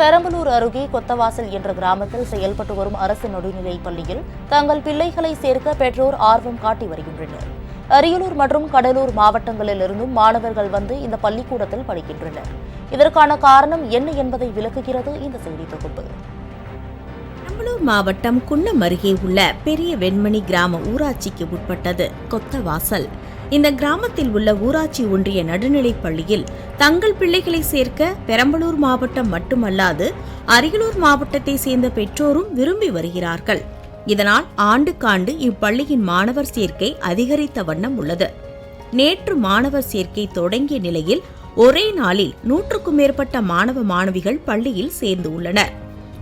பெரம்பலூர் அருகே கொத்தவாசல் என்ற கிராமத்தில் செயல்பட்டு வரும் அரசு நடுநிலைப் பள்ளியில் தங்கள் பிள்ளைகளை சேர்க்க பெற்றோர் ஆர்வம் காட்டி வருகின்றனர். அரியலூர் மற்றும் கடலூர் மாவட்டங்களிலிருந்தும் மாணவர்கள் வந்து இந்த பள்ளிக்கூடத்தில் படிக்கின்றனர். இதற்கான காரணம் என்ன என்பதை விளக்குகிறது இந்த செய்தி தொகுப்பு. பெரம்பலூர் மாவட்டம் குன்னம் அருகே உள்ள பெரிய வெண்மணி கிராம ஊராட்சிக்கு உட்பட்டது கொத்தவாசல். இந்த கிராமத்தில் உள்ள ஊராட்சி ஒன்றிய நடுநிலைப் பள்ளியில் தங்கள் பிள்ளைகளை சேர்க்க பெரம்பலூர் மாவட்டம் மட்டுமல்லாது அரியலூர் மாவட்டத்தை சேர்ந்த பெற்றோரும் விரும்பி வருகிறார்கள். இதனால் ஆண்டுக்காண்டு இப்பள்ளியின் மாணவர் சேர்க்கை அதிகரித்த வண்ணம் உள்ளது. நேற்று மாணவர் சேர்க்கை தொடங்கிய நிலையில் ஒரே நாளில் 100க்கும் மேற்பட்ட மாணவ மாணவிகள் பள்ளியில் சேர்ந்து உள்ளனர்.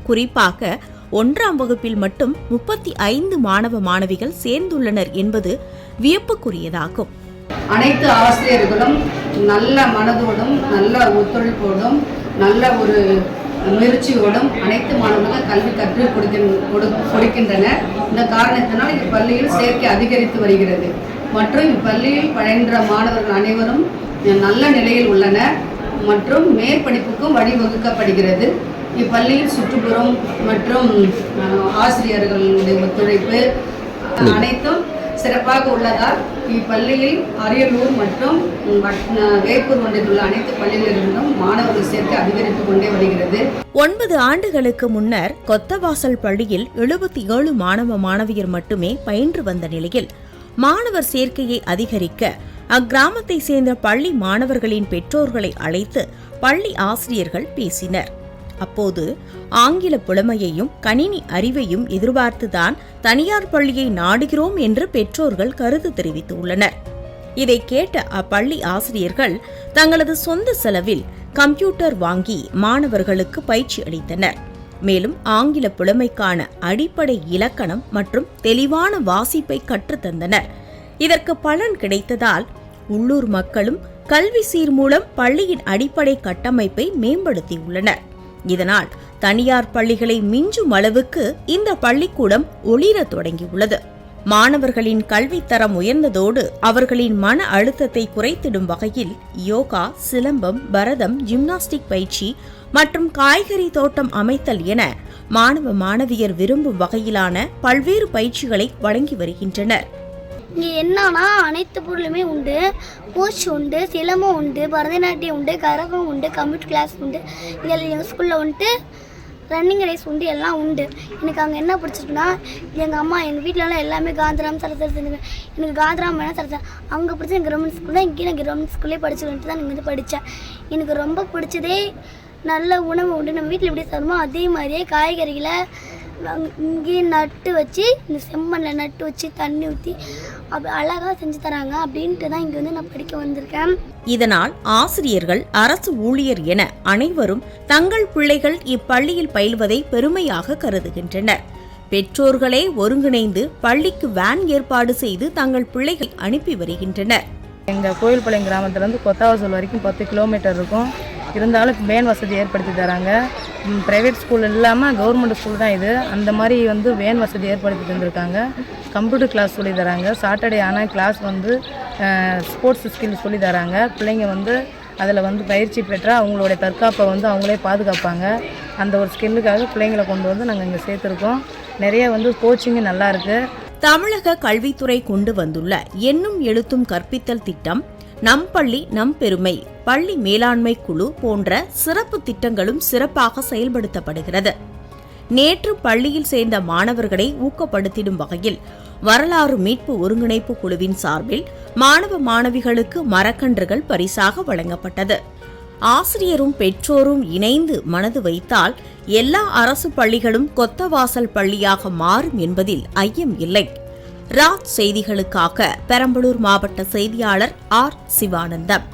குறிப்பாக 1ஆம் வகுப்பில் மட்டும் 35 மாணவ மாணவிகள் சேர்ந்துள்ளனர் என்பது வியப்புக்குரியதாகும். அனைத்து ஆசிரியர்களும் நல்ல மனதோடும் நல்ல ஒத்துழைப்போடும் நல்ல ஒரு முயற்சியோடும் அனைத்து மாணவர்களும் கல்வி கற்றுக் கொடுக்கின்றனர். இந்த காரணத்தினால் இப்பள்ளியில் சேர்க்கை அதிகரித்து வருகிறது. மற்றும் இப்பள்ளியில் பயின்ற மாணவர்கள் அனைவரும் நல்ல நிலையில் உள்ளனர் மற்றும் மேற்படிப்புக்கும் வழிவகுக்கப்படுகிறது. இப்பள்ளியில் சுற்றுப்புறம் மற்றும் ஆசிரியர்களுடைய ஒத்துழைப்பு அனைத்தும் சிறப்பாக உள்ளதால் இப்பள்ளியில் அரியலூர் மற்றும் வேப்பூர் ஒன்றில் உள்ள அனைத்து பள்ளிகளிலிருந்தும் மாணவர்கள் சேர்க்கை அதிகரித்துக் கொண்டே வருகிறது. 9 ஆண்டுகளுக்கு முன்னர் கொத்தவாசல் பள்ளியில் 77 மாணவ மாணவியர் மட்டுமே பயின்று வந்த நிலையில் மாணவர் சேர்க்கையை அதிகரிக்க அக்கிராமத்தை சேர்ந்த பள்ளி மாணவர்களின் பெற்றோர்களை அழைத்து பள்ளி ஆசிரியர்கள் பேசினர். அப்போது ஆங்கில புலமையையும் கணினி அறிவையும் எதிர்பார்த்துதான் தனியார் பள்ளியை நாடுகிறோம் என்று பெற்றோர்கள் கருத்து தெரிவித்துள்ளனர். இதை கேட்ட அப்பள்ளி ஆசிரியர்கள் தங்களது சொந்த செலவில் கம்ப்யூட்டர் வாங்கி மாணவர்களுக்கு பயிற்சி அளித்தனர். மேலும் ஆங்கில புலமைக்கான அடிப்படை இலக்கணம் மற்றும் தெளிவான வாசிப்பை கற்றுத்தந்தனர். இதற்கு பலன் கிடைத்ததால் உள்ளூர் மக்களும் கல்வி சீர் மூலம் பள்ளியின் அடிப்படை கட்டமைப்பை மேம்படுத்தியுள்ளனர். இதனால் தனியார் பள்ளிகளை மிஞ்சும் அளவுக்கு இந்த பள்ளிக்கூடம் ஒளிர தொடங்கியுள்ளது. மாணவர்களின் கல்வித்தரம் உயர்ந்ததோடு அவர்களின் மன அழுத்தத்தை குறைத்திடும் வகையில் யோகா, சிலம்பம், பரதம், ஜிம்னாஸ்டிக் பயிற்சி மற்றும் காய்கறி தோட்டம் அமைத்தல் என மாணவ மாணவியர் விரும்பும் வகையிலான பல்வேறு பயிற்சிகளை வழங்கி வருகின்றனர். இங்கே என்னன்னா அனைத்து பொருளுமே உண்டு. கோச் உண்டு, சிலம்பம் உண்டு, பரதநாட்டியம் உண்டு, கரகம் உண்டு, கம்ப்யூட்டர் கிளாஸ் உண்டு. இங்கே எங்கள் ஸ்கூலில் வந்துட்டு ரன்னிங் ரேஸ் உண்டு, எல்லாம் உண்டு. எனக்கு அங்கே என்ன பிடிச்சிருக்குன்னா எங்கள் அம்மா எங்கள் வீட்டிலலாம் எல்லாமே காந்திராம் சரஸ்வதி எனக்கு காந்திராம் வேணால் சரஸ்வதி அங்கே பிடிச்ச எங்கள் கவர்மெண்ட் ஸ்கூலில் இங்கே நான் கவர்மெண்ட் ஸ்கூல்லே படிச்சுக்கிட்டு தான் இங்கே படித்தேன். எனக்கு ரொம்ப பிடிச்சதே நல்ல உணவு உண்டு. நம்ம வீட்டில் எப்படி தருமோ அதே மாதிரியே காய்கறிகளை இங்கேயே நட்டு வச்சு இந்த செம்மண்ணில் நட்டு வச்சு தண்ணி ஊற்றி அப்படி அழகாக செஞ்சு தராங்க. அப்படின்ட்டு தான் இங்கே வந்து நான் படிக்க வந்திருக்கேன். இதனால் ஆசிரியர்கள், அரசு ஊழியர் என அனைவரும் தங்கள் பிள்ளைகள் இப்பள்ளியில் பயில்வதை பெருமையாக கருதுகின்றனர். பெற்றோர்களே ஒருங்கிணைந்து பள்ளிக்கு வேன் ஏற்பாடு செய்து தங்கள் பிள்ளைகளை அனுப்பி வருகின்றனர். எங்கள் கோயில்பாளையம் கிராமத்துலேருந்து கொத்தவாசல் வரைக்கும் 10 கிலோமீட்டர் இருக்கும். இருந்தாலும் வேன் வசதி ஏற்படுத்தி தராங்க. ப்ரைவேட் ஸ்கூல் இல்லாமல் கவர்மெண்ட் ஸ்கூல் தான் இது. அந்த மாதிரி வந்து வேன் வசதி ஏற்படுத்தி தந்திருக்காங்க. கம்ப்யூட்டர் கிளாஸ் சொல்லி தராங்க. சாட்டர்டே ஆனால் கிளாஸ் வந்து ஸ்போர்ட்ஸ் ஸ்கில் சொல்லி தராங்க. பிள்ளைங்க வந்து அதில் வந்து பயிற்சி பெற்றால் அவங்களுடைய தற்காப்பை வந்து அவங்களே பாதுகாப்பாங்க. அந்த ஒரு ஸ்கில்லுக்காக பிள்ளைங்களை கொண்டு வந்து நாங்கள் இங்கே சேர்த்துருக்கோம். நிறைய வந்து கோச்சிங்கு நல்லா இருக்குது. தமிழக கல்வித்துறை கொண்டு வந்துள்ள எண்ணும் எழுத்தும் கற்பித்தல் திட்டம், நம் பள்ளி நம் பெருமை, பள்ளி மேலாண்மை குழு போன்ற சிறப்பு திட்டங்களும் சிறப்பாக செயல்படுத்தப்படுகிறது. நேற்று பள்ளியில் சேர்ந்த மாணவர்களை ஊக்கப்படுத்திடும் வகையில் வரலாறு மீட்பு ஒருங்கிணைப்பு குழுவின் சார்பில் மாணவ மாணவிகளுக்கு மரக்கன்றுகள் பரிசாக வழங்கப்பட்டது. ஆசிரியரும் பெற்றோரும் இணைந்து மனது வைத்தால் எல்லா அரசு பள்ளிகளும் கொத்தவாசல் பள்ளியாக மாறும் என்பதில் ஐயம் இல்லை. ராஜ் செய்திகளுக்காக பெரம்பலூர் மாவட்ட செய்தியாளர் ஆர். சிவானந்தம்.